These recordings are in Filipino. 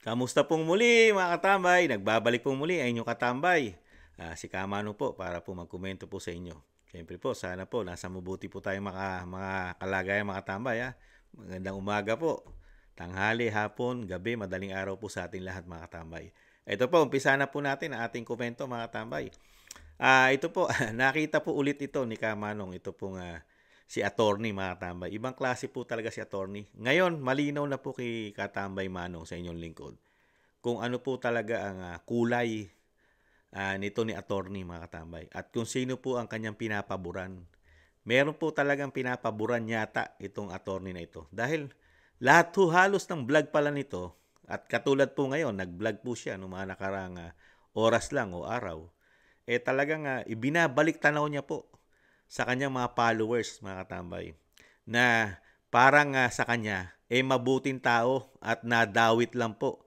Kamusta pong muli mga katambay? Nagbabalik pong muli ang inyong katambay. Si Kamano po para po magkomento po sa inyo. Siyempre po, sana po nasa mabuti po tayo mga kalagayan mga katambay. Magandang umaga po. Tanghali, hapon, gabi, madaling araw po sa ating lahat mga katambay. Ito po, umpisa na po natin ang ating komento mga katambay. Ito po, nakita po ulit ito ni Kamanong. Ito pong si attorney mga katambay. Ibang klase po talaga si attorney. Ngayon, malinaw na po kay Katambay Manong sa inyong lingkod kung ano po talaga ang kulay nito ni attorney mga katambay. At kung sino po ang kanyang pinapaboran. Meron po talagang pinapaboran yata itong attorney na ito. Dahil lahat po halos ng vlog pala nito, at katulad po ngayon, nag-vlog po siya noong mga nakarang oras lang o araw, talagang ibinabalik tanaw niya po sa kanyang mga followers, mga katambay, na parang sa kanya, mabuting tao at nadawit lang po.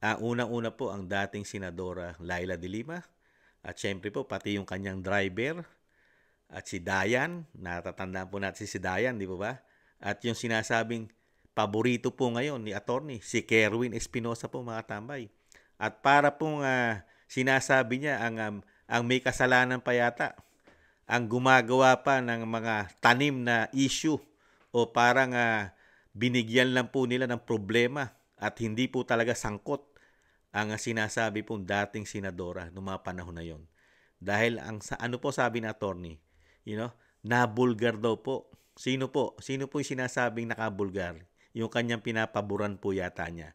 Unang-una po ang dating Senadora Laila de Lima at syempre po pati yung kanyang driver at si Dayan, natatandaan po natin si Dayan, di ba? At yung sinasabing paborito po ngayon ni attorney, si Kerwin Espinosa po mga tambay. At para pong sinasabi niya ang may kasalanan pa yata ang gumagawa pa ng mga tanim na issue o parang binigyan lang po nila ng problema at hindi po talaga sangkot ang sinasabi pong dating senadora noong mga panahon na yon. Dahil ano po sabi ng attorney, nabulgar daw po. Sino po? Sino po yung sinasabing nakabulgar? Yung kanyang pinapaboran po yata niya.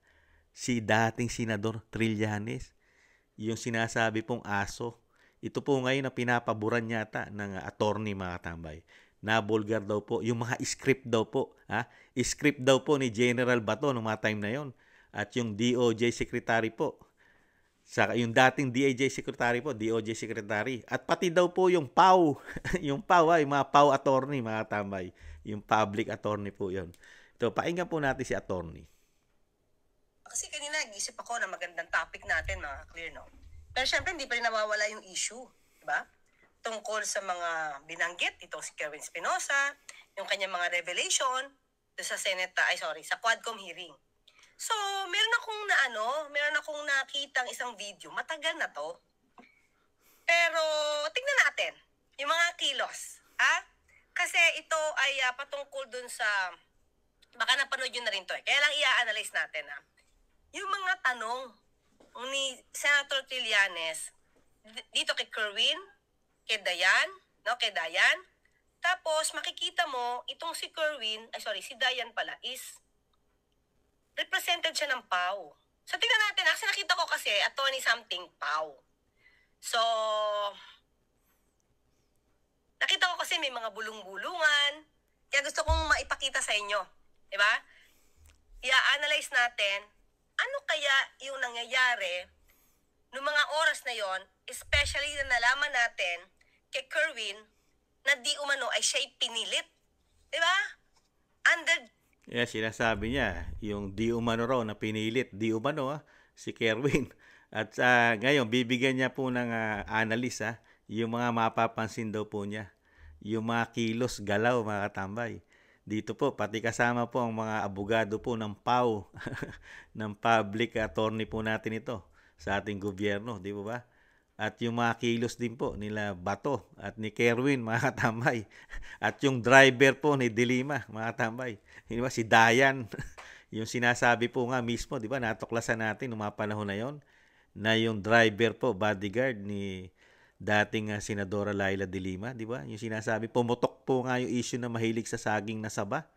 Si dating senador Trillanes, yung sinasabi pong aso. Ito po ngayon na pinapaboran yata ng attorney mga katambay. Nabulgar daw po. Yung mga script daw po. Script daw po ni General Bato noong mga time na yon. At yung DOJ Secretary po. Yung dating DOJ Secretary po, DOJ Secretary. At pati daw po yung PAW. Yung PAW, yung mga PAW attorney, mga tambay. Yung public attorney po yon. Ito, pakinggan po natin si attorney. Kasi kanina nag-isip ako na magandang topic natin, mga clear, no? Pero syempre, hindi pa rin nawawala yung issue, di ba? Tungkol sa mga binanggit, itong si Kerwin Espinosa, yung kanyang mga revelation, sa Senate, sa Quadcom hearing. So, meron akong nakitang isang video, matagal na to. Pero, tingnan natin, yung mga kilos, Kasi ito ay patungkol dun sa, baka napanood yun na rin to Kaya lang i-analyze natin, yung mga tanong ni Senator Trillanes dito kay Kerwin, kay Dayan, kay Dayan. Tapos makikita mo itong si Kerwin, si Dayan pala is represented siya ng PAW. So tingnan natin, kasi nakita ko kasi attorney something PAW. So nakita ko kasi may mga bulong-bulungan. Kaya gusto kong maipakita sa inyo, 'di ba? I-analyze natin ano kaya yung nangyayari noong mga oras na yon, especially na nalaman natin kay Kerwin na di umano ay siya'y pinilit. Diba? Sinasabi niya, yung di umano raw na pinilit, di umano si Kerwin. At ngayon, bibigyan niya po ng analyst yung mga mapapansin daw po niya. Yung mga kilos, galaw, mga katambay. Dito po, pati kasama po ang mga abogado po ng PAW, ng public attorney po natin ito sa ating gobyerno, di ba? At yung mga kilos din po nila Bato at ni Kerwin, mga katambay. At yung driver po ni Dilima, mga katambay. Di ba? Si Dayan, yung sinasabi po nga mismo, di ba? Natuklasan natin noong mga panahon na yon na yung driver po, bodyguard ni dating Senadora Laila de Lima, di ba? Yung sinasabi, pumutok po nga yung issue na mahilig sa saging na saba.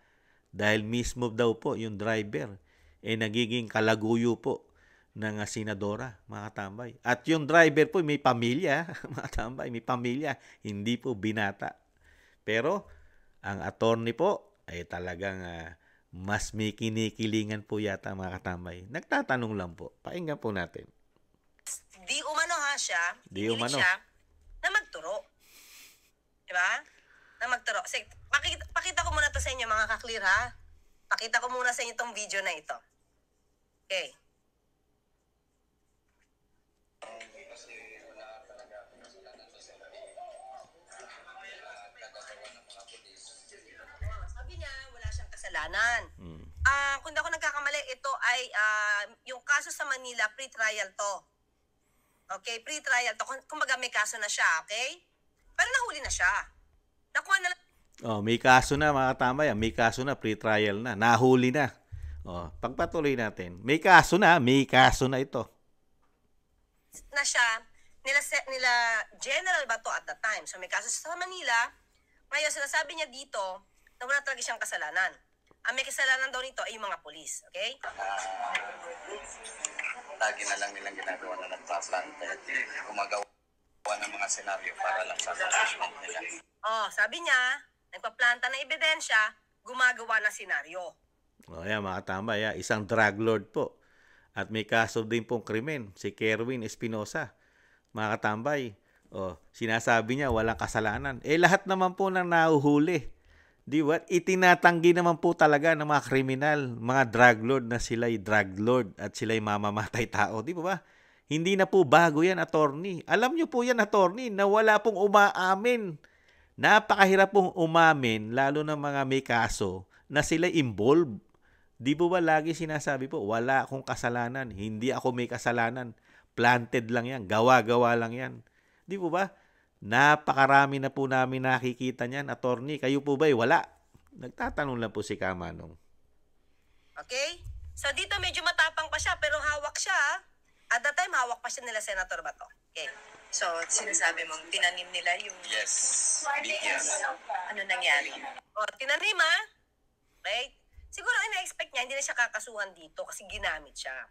Dahil mismo daw po yung driver, nagiging kalaguyo po ng senadora, mga tambay. At yung driver po may pamilya, mga tambay, may pamilya, hindi po binata. Pero, ang attorney po ay talagang mas may kinikilingan po yata mga katambay. Nagtatanong lang po. Pakinggan po natin. Di umano siya, di umano siya, na magturo. Diba? Na magturo. Sige, pakita ko muna to sa inyo mga ka-clear Pakita ko muna sa inyo itong video na ito. Okay. Sabi niya, wala siyang kasalanan. Kung di ako nagkakamali, ito ay yung kaso sa Manila, pre-trial to. Okay, pre-trial to. Kumbaga may kaso na siya, okay? Pero nahuli na siya. Nakuha na lang. Oh, may kaso na mga katambay. May kaso na, pre-trial na. Nahuli na. Oh, pagpatuloy natin. May kaso na ito. Na siya nila General Bato at the time. So may kaso sa Manila. Ngayon, sinasabi niya dito na wala talaga siyang kasalanan. Ang may kasalanan daw nito ay yung mga polis. Okay? Lagi na lang nilang ginagawa na nagpa-plante. Gumagawa ng mga senaryo para lang sa punishment nila. Sabi niya, nagpaplanta ng ebidensya, gumagawa ng senaryo. Ayan mga katambay, isang drug lord po. At may kaso din pong krimen, si Kerwin Espinosa. Mga katambay, sinasabi niya walang kasalanan. Lahat naman po nang nahuhuli. Di ba? Itinatanggi naman po talaga ng mga kriminal, mga drug lord na sila'y drug lord at sila'y mamamatay tao. Di ba? Hindi na po bago yan, attorney. Alam niyo po yan, attorney, na wala pong umaamin. Napakahirap pong umamin, lalo na mga may kaso, na sila'y involved. Di ba lagi sinasabi po, wala akong kasalanan, hindi ako may kasalanan. Planted lang yan, gawa-gawa lang yan. Di ba? Napakarami na po namin nakikita niyan, attorney. Kayo po ba'y wala? Nagtatanong lang po si Kamanong. Okay? So dito medyo matapang pa siya pero hawak siya. At that time hawak pa siya nila Senator Bato. Okay. So sinasabi mong tinanim nila yung Yes. Yes. ano nangyari? Tinanim right? Siguro ina-expect niya hindi na siya kakasuhan dito kasi ginamit siya.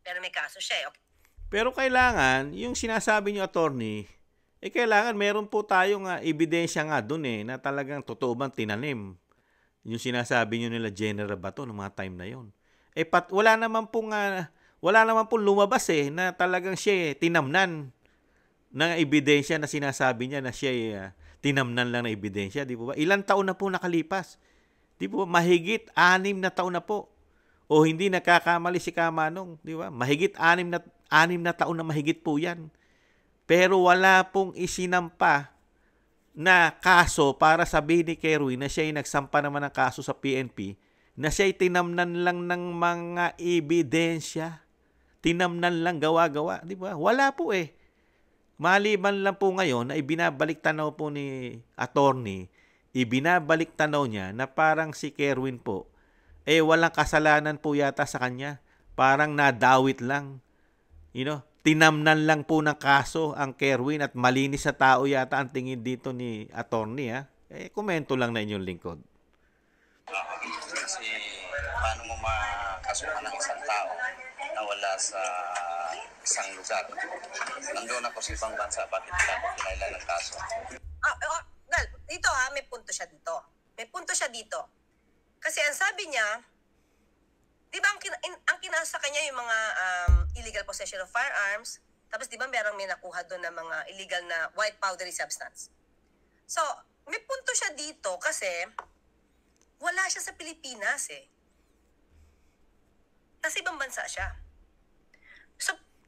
Pero may kaso siya. Okay. Pero kailangan, yung sinasabi niyo, attorney, kailangan meron po tayong ebidensya nga dun na talagang totoo bang tinanim. Yung sinasabi niyo nila General Bato noong mga time na yon. Wala naman pong lumabas na talagang siya tinamnan ng ebidensya na sinasabi niya na siya tinamnan lang ng ebidensya, di po ba? Ilang taon na po nakalipas? Di po ba? Mahigit 6 na taon na po. O hindi nagkakamali si Kamanong, di ba? Mahigit 6 na taon na mahigit po 'yan. Pero wala pong isinampa na kaso para sabihin ni Kerwin na siya ay nagsampa naman ng kaso sa PNP, na siya ay tinamnan lang ng mga ebidensya. Tinamnan lang, gawa-gawa. Di ba? Wala po Maliban lang po ngayon na ibinabalik tanaw po ni attorney, ibinabalik tanaw niya na parang si Kerwin po, walang kasalanan po yata sa kanya. Parang nadawit lang. Tinamnan lang po ng kaso ang Kerwin at malinis sa tao yata ang tingin dito ni attorney. Komento lang na inyong lingkod. Kasi paano mo makasuhan ng isang tao na wala sa isang lugar? Nandun ako sa ibang bansa, bakit nila ako kinailan ng kaso? Dito may punto siya dito. May punto siya dito. Kasi ang sabi niya, di ba ang kinasa sa kanya yung mga illegal possession of firearms, tapos di ba may nakuha doon ng mga illegal na white powdery substance. So, may punto siya dito kasi wala siya sa Pilipinas Nasa ibang bansa siya.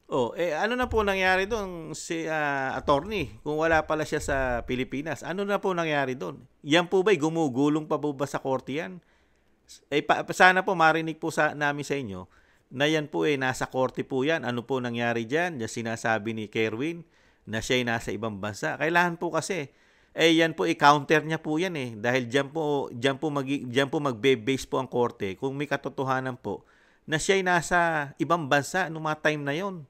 So, ano na po nangyari doon si attorney? Kung wala pala siya sa Pilipinas, ano na po nangyari doon? Yan po ba'y gumugulong pa po ba sa korte yan? Sana po marinig po namin sa inyo na yan po nasa korte po yan. Ano po nangyari dyan? Yung sinasabi ni Kerwin na siya ay nasa ibang bansa. Kailangan po kasi, yan po i-counter niya po yan Dahil dyan po magbe-base po ang korte kung may katotohanan po na siya ay nasa ibang bansa noong mga time na yon.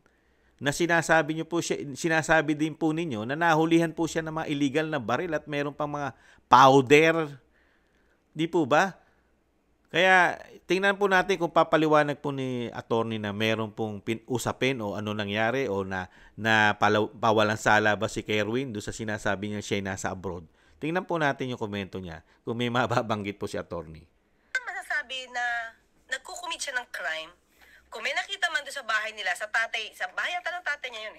Na sinasabi din po ninyo na nahulihan po siya ng mga illegal na baril at meron pang mga powder. Di po ba? Kaya tingnan po natin kung papaliwanag po ni attorney na meron pong usapin o ano nangyari o na pawalang sala ba si Kerwin doon sa sinasabi niya siya nasa abroad. Tingnan po natin yung komento niya kung may mababanggit po si attorney. Masasabi na nagkukumit siya ng crime, kung may nakita man doon sa bahay nila, sa bahay ata ng tatay niya yun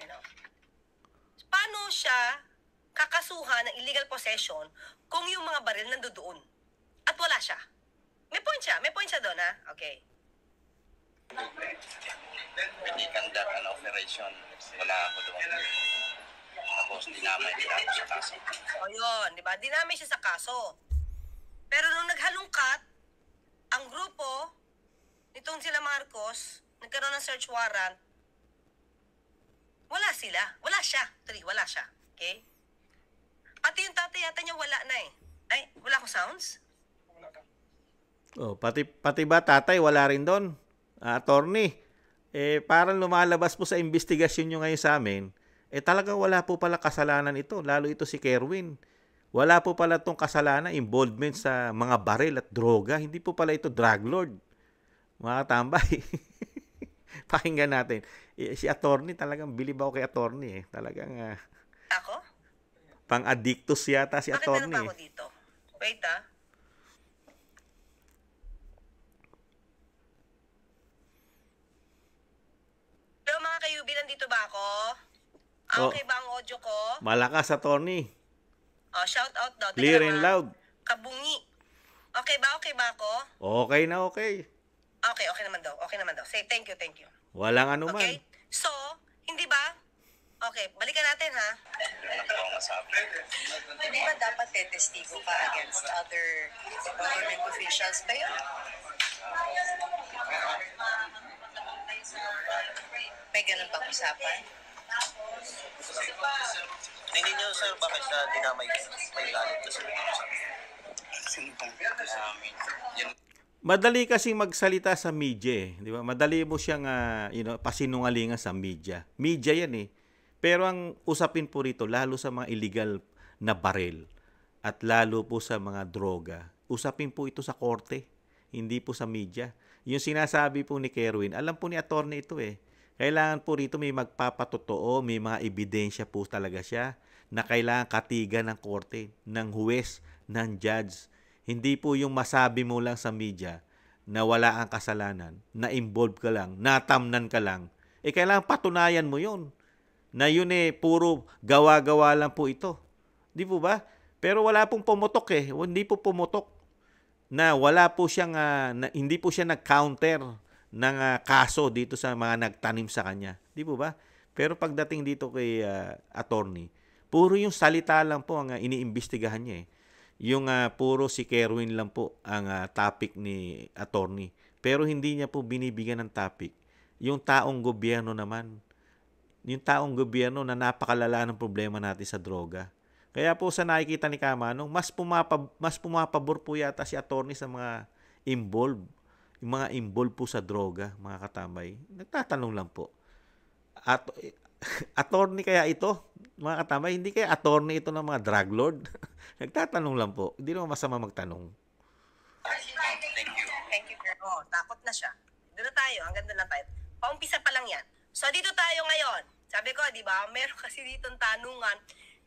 paano siya kakasuhan ng illegal possession kung yung mga baril nandoon at wala siya? May point siya doon Okay. Pwede conduct an operation. Wala ako doon. Tapos dinamay nila ako sa kaso. Yun, di ba? Dinamay siya sa kaso. Pero nung naghalungkat, ang grupo, nitong sila Marcos, nagkaroon ng search warrant, wala sila. Wala siya. Actually, wala siya. Okay? Pati yung tatay yata niya wala na eh. Ay, wala ko sounds? Oh, pati ba tatay wala rin doon? Attorney, parang lumalabas po sa investigasyon nyo ngayon sa amin, talagang wala po pala kasalanan ito, lalo ito si Kerwin. Wala po pala itong kasalanan, involvement sa mga baril at droga. Hindi po pala ito drug lord. Mga tambay. Pakinggan natin. Si attorney, talagang bilib ako kay attorney. Talagang Ako? pang-addictus yata si Bakit attorney. meron pa ako dito? Wait Pero mga kayubi, nandito ba ako? Okay ba ang audio ko? Malakas attorney. Shout out daw. Clear Teka and lang, loud. Kabungi. Okay ba? Okay ba ako? Okay na okay. Okay naman daw. Okay naman daw. Say thank you. Walang anuman. Okay? So, hindi ba? Okay, balikan natin ha. Yun lang po ang masabi. Hindi ba dapat tetestigo ka against other government officials ba yun? May ganun bang usapan? Tingin niyo, sir, bakit dinamay may lalim kasi yun. Madali kasing magsalita sa media, di ba? Madali mo siyang pasinungalingan sa media. Media 'yan eh. Pero ang usapin po rito lalo sa mga illegal na baril at lalo po sa mga droga. Usapin po ito sa korte, hindi po sa media. Yung sinasabi po ni Kerwin, alam po ni attorney ito eh. Kailangan po rito may magpapatotoo, may mga ebidensya po talaga siya na kailangan katigan ng korte, ng huwes, ng judge. Hindi po yung masabi mo lang sa media na wala ang kasalanan, na involved ka lang, natamnan ka lang. Kailangan patunayan mo yun. Na yun puro gawa-gawa lang po ito. Di po ba? Pero wala pong pumutok eh. Hindi po pumutok na wala po siyang, hindi po siya nag-counter ng kaso dito sa mga nagtanim sa kanya. Di po ba? Pero pagdating dito kay attorney, puro yung salita lang po ang iniimbestigahan niya eh. Yung puro si Kerwin lang po ang topic ni attorney. Pero hindi niya po binibigyan ng topic. Yung taong gobyerno naman. Yung taong gobyerno na napakalala ng problema natin sa droga. Kaya po sa nakikita ni Kamanong, mas pumapabor po yata si attorney sa mga involved. Yung mga involved po sa droga, mga katambay. Nagtatanong lang po. Attorney kaya ito, mga katambay? Hindi kaya attorney ito ng mga drug lord? Nagtatanong lang po. Hindi naman masama magtanong. Thank you, girl. Takot na siya. Doon na tayo. Ang ganda lang tayo. Paumpisa pa lang yan. So, dito tayo ngayon. Sabi ko, di ba, meron kasi ditong tanungan.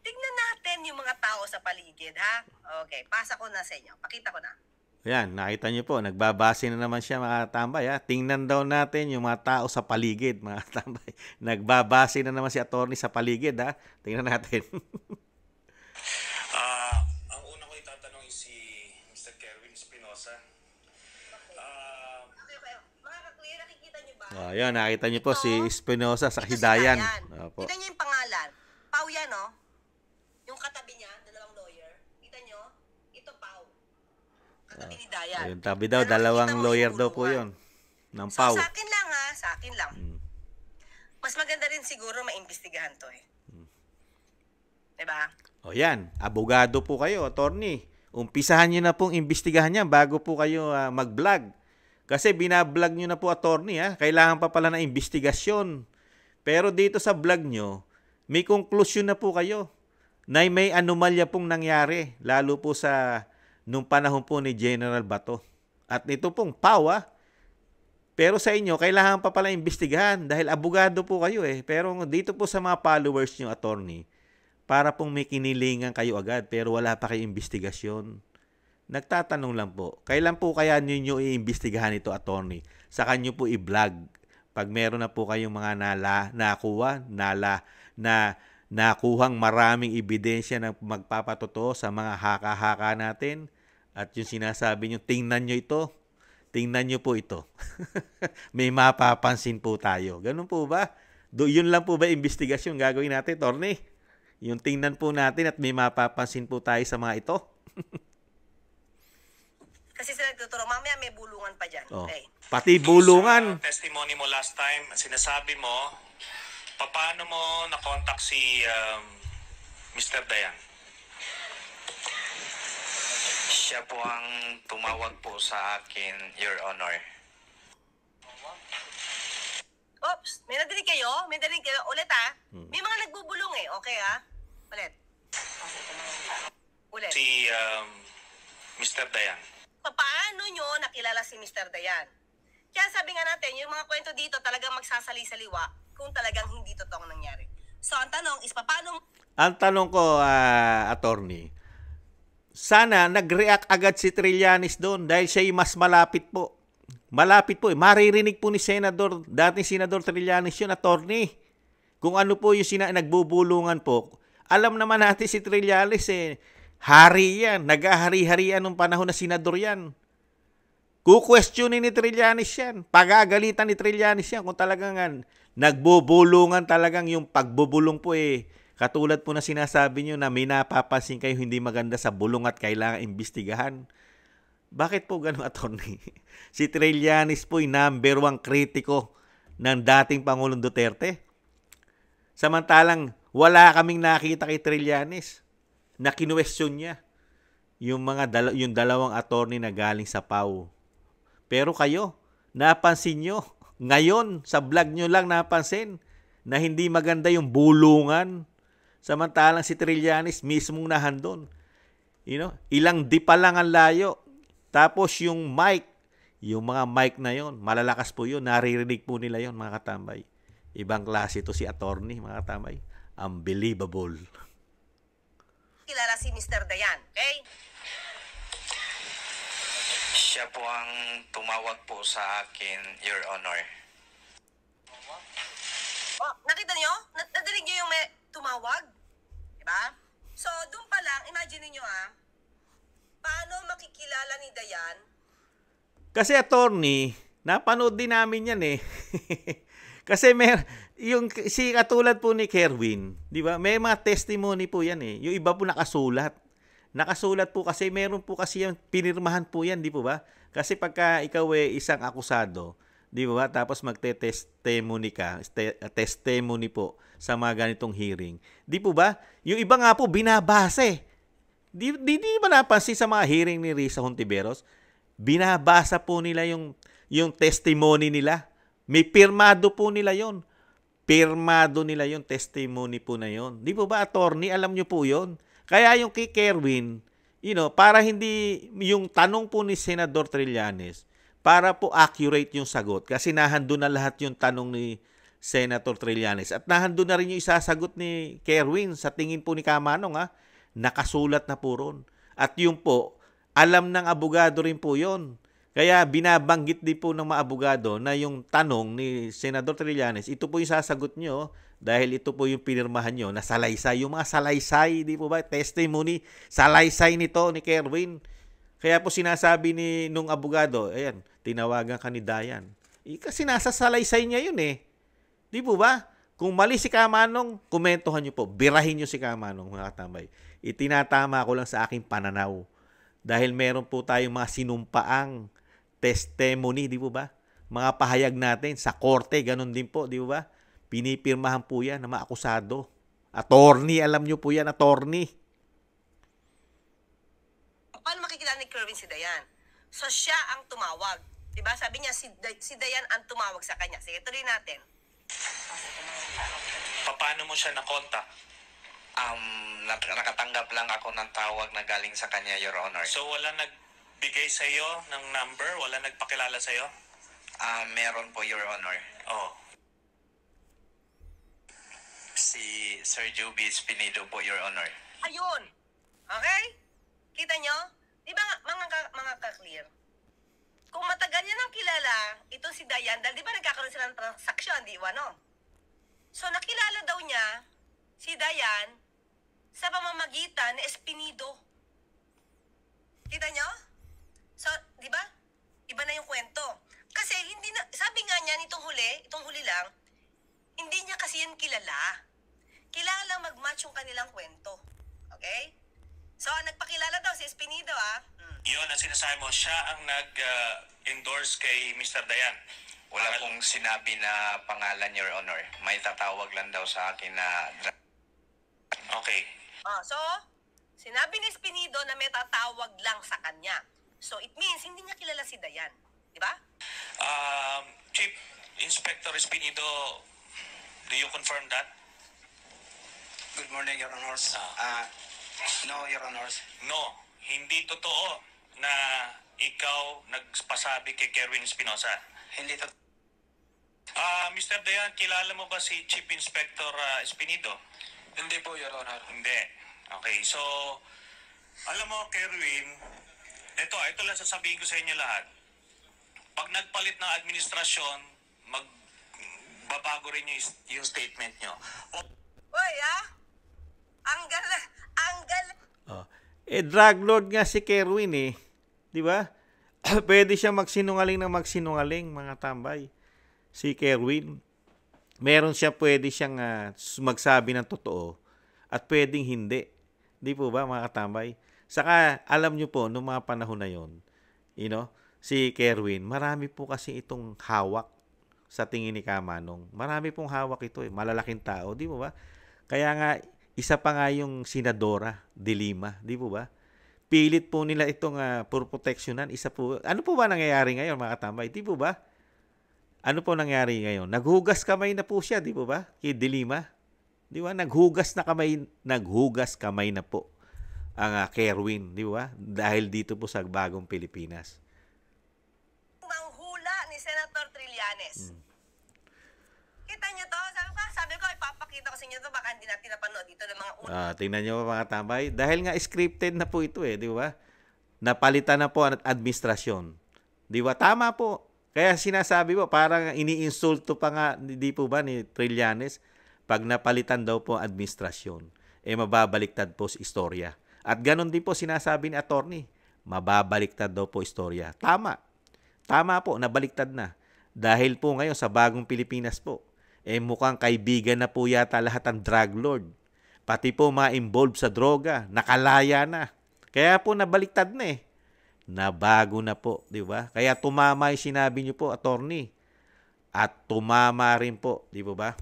Tignan natin yung mga tao sa paligid, ha? Okay, pasa ko na sa inyo. Pakita ko na. Yan, nakita niyo po, nagbabase na naman siya mga katambay. Tingnan daw natin yung mga tao sa paligid, mga katambay. Nagbabase na naman si attorney sa paligid. Tingnan natin. Ang una ko itatanong is si Mr. Kerwin Espinosa. Okay. Mga ka-clear, nakikita niyo ba? Yan, nakita niyo po si Espinosa sa Ito si Hidayan. Dayan. Opo. Kita niyo yung pangalan. Pau yan, no? Yung katabi niya, dalawang lawyer. Kita niyo? Ito, Pau. Katabi ni Dayan. Yung tabi daw, Pero dalawang nakikita mo lawyer yung daw po puluhan. yun. Ng So, PAW. sa akin lang, ha? Sa akin lang. Mas maganda rin siguro maimbestigahan to, eh. Diba? O yan, abogado po kayo, attorney. Umpisahan nyo na pong imbestigahan yan bago po kayo mag-vlog. Kasi binablog nyo na po, attorney. Kailangan pa pala ng investigasyon. Pero dito sa vlog nyo, may conclusion na po kayo na may anomalya pong nangyari. Lalo po sa nung panahon po ni General Bato. At ito pong PAW. Pero sa inyo, kailangan pa pala imbestigahan dahil abogado po kayo eh. Pero dito po sa mga followers nyo, attorney, para pong may kinilingan kayo agad pero wala pa kayong investigasyon. Nagtatanong lang po, kailan po kaya ninyo iimbestigahan ito, attorney? Saka nyo po i-vlog. Pag meron na po kayong mga nakuhang maraming ebidensya na magpapatotoo sa mga haka-haka natin at yung sinasabi nyo, tingnan nyo ito. Tingnan nyo po ito. May mapapansin po tayo. Ganun po ba? Yun lang po ba investigasyon gagawin natin, attorney? Yung tingnan po natin at may mapapansin po tayo sa mga ito. Kasi sila nagtuturo. Mamaya may bulungan pa dyan. Oh. Okay. Pati bulungan. Sa testimony mo last time, sinasabi mo, paano mo na-contact si Mr. Dayan? Siya po ang tumawag po sa akin, Your Honor. Oops, may nadinig kayo? May nadinig kayo? Ulit ha? May mga nagbubulong eh. Okay ha? Ulit. Ulit. Si Mr. Dayan. Paano nyo nakilala si Mr. Dayan? Kaya sabi nga natin, yung mga kwento dito talagang magsasali-saliwa kung talagang hindi totoong nangyari. So, ang tanong is, paano... Ang tanong ko, attorney, sana nag-react agad si Trillanes doon dahil siya yung mas malapit po. Malapit po eh. Maririnig po ni dating Senador Trillanes yun, attorney. Kung ano po yung nagbubulungan po. Alam naman natin si Trillanes eh, hari yan. Nag-ahari-harian nung panahon na senador yan. Kukwestiyonin ni Trillanes yan. Pagagalitan ni Trillanes yan kung talagang nagbubulungan talagang yung pagbubulong po eh. Katulad po na sinasabi nyo na may napapansin kayo hindi maganda sa bulong at kailangan imbestigahan. Bakit po gano'n, attorney? Si Trillanes po yung number 1 kritiko ng dating Pangulong Duterte. Samantalang wala kaming nakita kay Trillanes na kinuwestiyon niya yung yung dalawang attorney na galing sa PAW. Pero kayo, napansin nyo, ngayon sa vlog nyo lang napansin na hindi maganda yung bulungan. Samantalang si Trillanes mismong nahandon. Ilang di pa lang ang layo. Tapos yung mic, yung mga mic na yon, malalakas po yun. Naririnig po nila yon, mga katambay. Ibang klase to si attorney, mga katambay. Unbelievable. kilala si Mr. Dayan, okay? Siya po ang tumawag po sa akin, Your Honor. Oh, nakita niyo? Nadinig niyo yung may tumawag? Diba? So, doon pa lang, imagine niyo paano makikilala ni Dayan? Kasi attorney, napanood din namin yan eh. Kasi si katulad po ni Kerwin, di ba? May mga testimony po yan eh. Yung iba po nakasulat. Nakasulat po kasi meron po kasi yung pinirmahan po yan, di po ba? Kasi pagka ikaw isang akusado, di ba? Tapos magte-testimony ka, testimony po sa mga ganitong hearing. Di po ba? Yung iba nga po binabasa eh. Di ba napansin sa mga hearing ni Risa Hontiveros? Binabasa po nila yung testimony nila. May pirmado po nila yon. Pirmado nila yung testimony po na yon. Di po ba, attorney? Alam nyo po yon. Kaya yung kay Kerwin, para hindi yung tanong po ni Senador Trillanes, para po accurate yung sagot. Kasi nahandun na lahat yung tanong ni Senator Trillanes. At nahandun na rin yung isasagot ni Kerwin. Sa tingin po ni Kamanong, nakasulat na po ron. At yung po, alam ng abogado rin po yon. Kaya binabanggit din po ng mga abogado na yung tanong ni Senador Trillanes, ito po yung sasagot nyo dahil ito po yung pinirmahan nyo na salaysay. Yung mga salaysay, di po ba? Testimony, salaysay nito ni Kerwin. Kaya po sinasabi nung abogado, ayan, tinawagan ka ni Dayan. Kasi nasa salaysay niya yun eh. Di po ba? Kung mali si Kamanong, komentohan nyo po. Birahin nyo si Kamanong, mga katambay. Itinatama ko lang sa aking pananaw. Dahil meron po tayong mga sinumpaang testimony, di po ba? Mga pahayag natin sa korte, ganun din po, di po ba? Pinipirmahan po yan ng mga akusado. Attorney, alam nyo po yan, attorney. Paano makikilala ni Kerwin si Dayan? So, siya ang tumawag. Diba? Sabi niya, si Dayan ang tumawag sa kanya. Sige, tuloy natin. Paano mo siya na-contact? Nakatanggap lang ako ng tawag na galing sa kanya, Your Honor. So wala nagbigay sa iyo ng number? Wala nagpakilala sa iyo? Meron po, Your Honor. Oh. Si Sir Joby Espinido po, Your Honor. Ayun. Okay? Kita nyo? Di ba mga ka-clear? Kung matagal niya nang kilala, itong si Dayan, dahil di ba nagkakaroon sila ng transaksyon, di ba no? So nakilala daw niya si Dayan sa pamamagitan ni Espinido. Kita nyo? So, di ba? Iba na yung kwento. Kasi hindi na, sabi nga niya itong huli lang, hindi niya kasi yan kilala. Kailangan lang mag-match yung kanilang kwento. Okay? So, nagpakilala daw si Espinido, Yun ang sinasabi mo, siya ang nag-endorse kay Mr. Dayan. Wala pong sinabi na pangalan, Your Honor. May tatawag lang daw sa akin na Okay. So, sinabi ni Espinido na may tatawag lang sa kanya. So, it means hindi niya kilala si Dayan. Di ba? Chief Inspector Espinido, do you confirm that? Good morning, Your Honors. No, Your Honors. No, hindi totoo na ikaw nagpasabi kay Kerwin Espinosa. Hindi to. Mr. Dayan, kilala mo ba si Chief Inspector Espinido? Hindi po, Your Honor. Hindi. Okay, so, alam mo, Kerwin, ito lang sasabihin ko sa inyo lahat. Pag nagpalit ng administrasyon, magbabago rin yung statement nyo. Uy, Ang galing. Drug lord nga si Kerwin eh. Di ba? Pwede siya magsinungaling mga tambay. Si Kerwin. Meron siya, pwede siyang magsabi ng totoo at pwedeng hindi. Di po ba mga katambay? Saka alam nyo po, noong mga panahon na yon, si Kerwin, marami po kasi itong hawak sa tingin ni Kamanong. Marami pong hawak ito eh. Malalaking tao, di po ba? Kaya nga, isa pa nga yung Senadora de Lima, di po ba? Pilit po nila itong proteksyonan. Isa po, ano po ba nangyayari ngayon mga katambay? Di po ba? Ano po nangyari ngayon? Naghugas kamay na po siya, di po ba? Kay de Lima. Di ba? Naghugas kamay na po ang Kerwin, di ba? Dahil dito po sa bagong Pilipinas. Manghula ni Senator Trillanes. Kita niyo to? Sabi ko, ipapakita ko sa inyo to. Baka hindi natin napanood dito ng mga una. Tingnan nyo mga tambay. Dahil nga scripted na po ito eh, di ba? Napalitan na po ang administrasyon. Di ba? Tama po. Kaya sinasabi po, parang iniinsulto pa nga, di po ba, ni Trillanes, pag napalitan daw po ang administrasyon, mababaliktad po sa istorya. At ganun din po sinasabi ni attorney, mababaliktad daw po istorya. Tama. Tama po, nabaliktad na. Dahil po ngayon sa bagong Pilipinas po, mukhang kaibigan na po yata lahat ang drug lord. Pati po ma-involved sa droga, nakalaya na. Kaya po nabaliktad na eh. Nabago na po, di ba? Kaya tumama yung sinabi niyo po, attorney. At tumama rin po, di ba?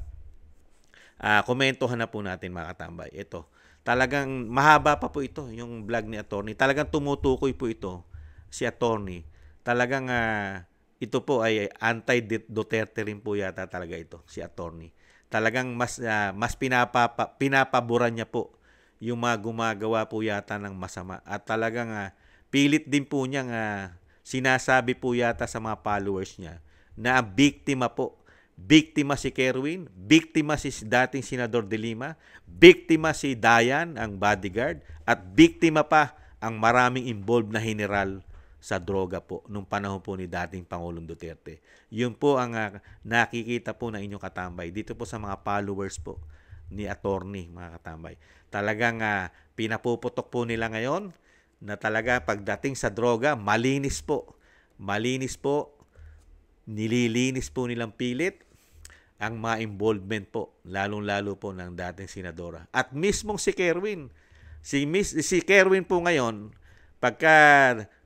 Komentohan na po natin mga katambay. Ito, talagang mahaba pa po ito, yung vlog ni attorney. Talagang tumutukoy po ito, si attorney. Talagang ito po ay anti-Duterte rin po yata talaga ito, si attorney. Talagang mas pinapaboran niya po yung mga gumagawa po yata ng masama. At talagang pilit din po niyang sinasabi po yata sa mga followers niya na biktima po. Biktima si Kerwin, biktima si dating Senador de Lima, biktima si Dayan, ang bodyguard, at biktima pa ang maraming involved na general sa droga po nung panahon po ni dating Pangulong Duterte. Yun po ang nakikita po na inyong katambay dito po sa mga followers po ni attorney, mga katambay. Talagang pinapuputok po nila ngayon na talaga pagdating sa droga, malinis po. Malinis po, nililinis po nilang pilit ang mga involvement po, lalong-lalo po ng dating senadora. At mismong si Kerwin, si Kerwin po ngayon, pagka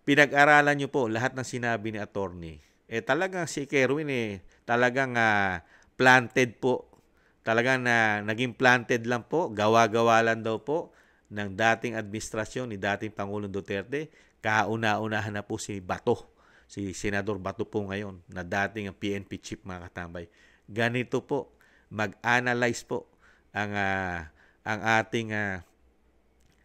pinag-aralan nyo po lahat ng sinabi ni attorney, talagang si Kerwin talagang planted po. Talagang naging planted lang po, gawa-gawa lang daw po ng dating administrasyon ni dating Pangulong Duterte. Kauna-unahan na po si Bato, si Senador Bato po ngayon, na dating ang PNP chief, mga katambay. Ganito po, mag-analyze po ang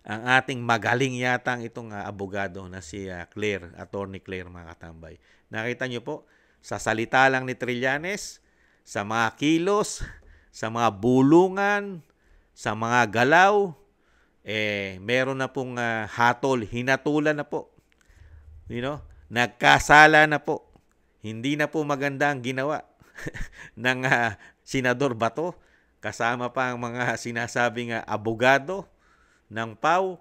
ating magaling yatang itong abogado na si Claire, Attorney Claire, mga katambay. Nakita nyo po, sa salita lang ni Trillanes, sa mga kilos, sa mga bulungan, sa mga galaw, meron na pong hatol, hinatulan na po. Nagkasala na po. Hindi na po maganda ang ginawa ng Senador Bato, kasama pa ang mga sinasabing abogado ng PAW.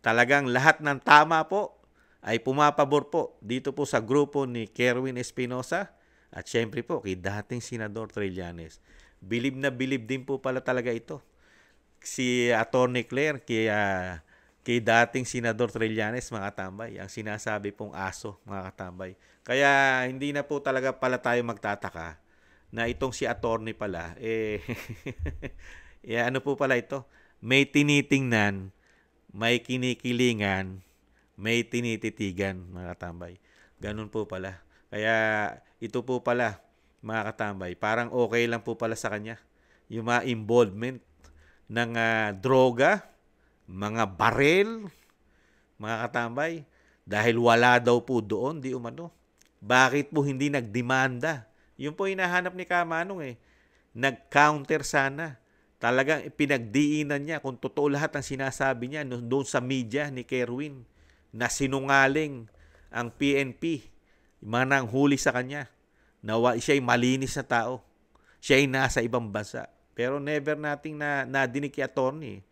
Talagang lahat ng tama po ay pumapabor po dito po sa grupo ni Kerwin Espinosa at syempre po kay dating Senador Trillanes. Bilib na bilib din po pala talaga ito si Attorney Claire kay dating Senador Trillanes, mga katambay. Ang sinasabi pong aso, mga katambay. Kaya hindi na po talaga pala tayo magtataka na itong si attorney pala, ano po pala ito? May tinitingnan, may kinikilingan, may tinititigan, mga katambay. Ganun po pala. Kaya ito po pala, mga katambay, parang okay lang po pala sa kanya yung mga involvement ng droga, mga barel, mga katambay, dahil wala daw po doon, di umano. Bakit po hindi nagdemanda? Yun po hinahanap ni Kamanong eh. Nag-counter sana. Talagang pinagdiinan niya kung totoo lahat ang sinasabi niya doon sa media ni Kerwin na sinungaling ang PNP. Manang huli sa kanya. Siya'y malinis na tao. Siya'y nasa ibang bansa. Pero never nating nadinig kay attorney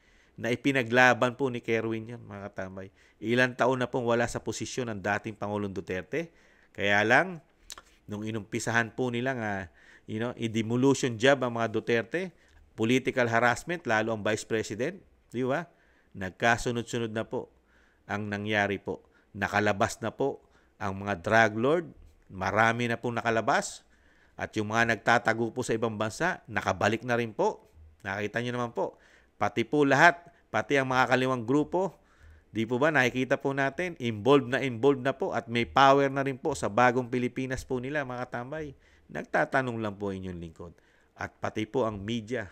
na ipinaglaban po ni Kerwin yan, mga katambay. Ilang taon na pong wala sa posisyon ng dating Pangulong Duterte. Kaya lang, nung inumpisahan po nilang i-demolition job ang mga Duterte, political harassment, lalo ang Vice President, di ba? Nagkasunod-sunod na po ang nangyari po. Nakalabas na po ang mga drug lord, marami na pong nakalabas, at yung mga nagtatago po sa ibang bansa, nakabalik na rin po. Nakita nyo naman po. Pati po lahat, pati ang mga kaliwang grupo, di po ba nakikita po natin, involved na po at may power na rin po sa bagong Pilipinas po nila, mga katambay. Nagtatanong lang po inyong lingkod. At pati po ang media,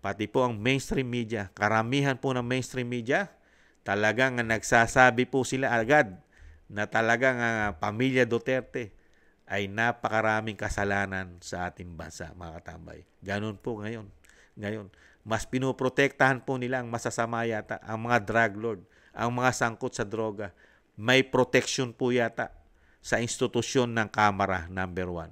pati po ang mainstream media, karamihan po ng mainstream media, talagang nagsasabi po sila agad na talagang pamilya Duterte ay napakaraming kasalanan sa ating bansa, mga katambay. Ganun po ngayon. Mas pinoprotektahan po nila ang masasama yata, ang mga drug lord, ang mga sangkot sa droga. May protection po yata sa institusyon ng Kamara, number 1.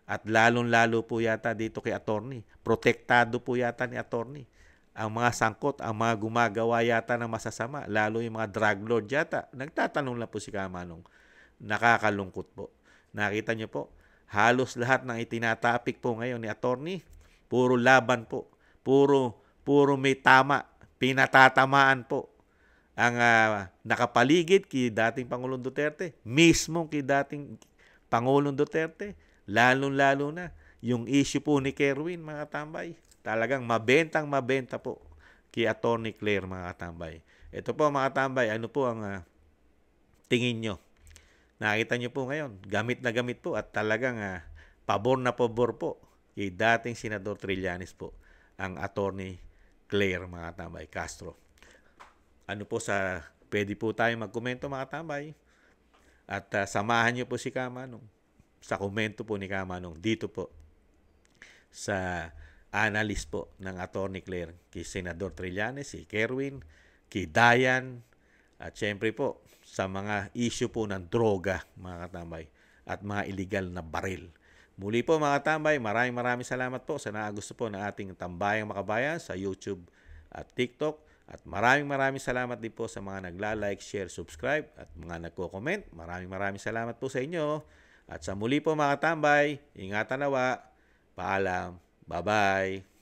At lalong-lalo po yata dito kay attorney. Protektado po yata ni attorney. Ang mga sangkot, ang mga gumagawa yata ng masasama, lalo yung mga drug lord yata. Nagtatanong lang po si Kamanong. Nakakalungkot po. Nakita niyo po, halos lahat ng itinatapik po ngayon ni attorney, puro laban po. Puro may tama, pinatatamaan po ang nakapaligid kay dating Pangulong Duterte, mismo kay dating Pangulong Duterte, lalong-lalo na yung issue po ni Kerwin, mga katambay. Talagang mabenta po kay Attorney Claire, mga katambay. Ito po, mga katambay, ano po ang tingin nyo? Nakita nyo po ngayon, gamit na gamit po at talagang pabor na pabor po kay dating Senador Trillanes po ang Attorney Claire, mga katambay, Castro. Ano po pwede po tayo magkomento, mga katambay. At samahan nyo po si Kamanong sa komento po ni Kamanong dito po sa analyst po ng Attorney Claire kay Senador Trillanes, si Kerwin, kay Dayan, at syempre po sa mga issue po ng droga, mga katambay, at mga illegal na baril. Muli po, mga katambay, maraming salamat po sa naagusto po ng ating Tambayang Makabayan sa YouTube at TikTok. At maraming salamat din po sa mga nagla-like, share, subscribe at mga nagko-comment. Maraming salamat po sa inyo. At sa muli po, mga katambay, ingatan nawa. Paalam. Bye-bye.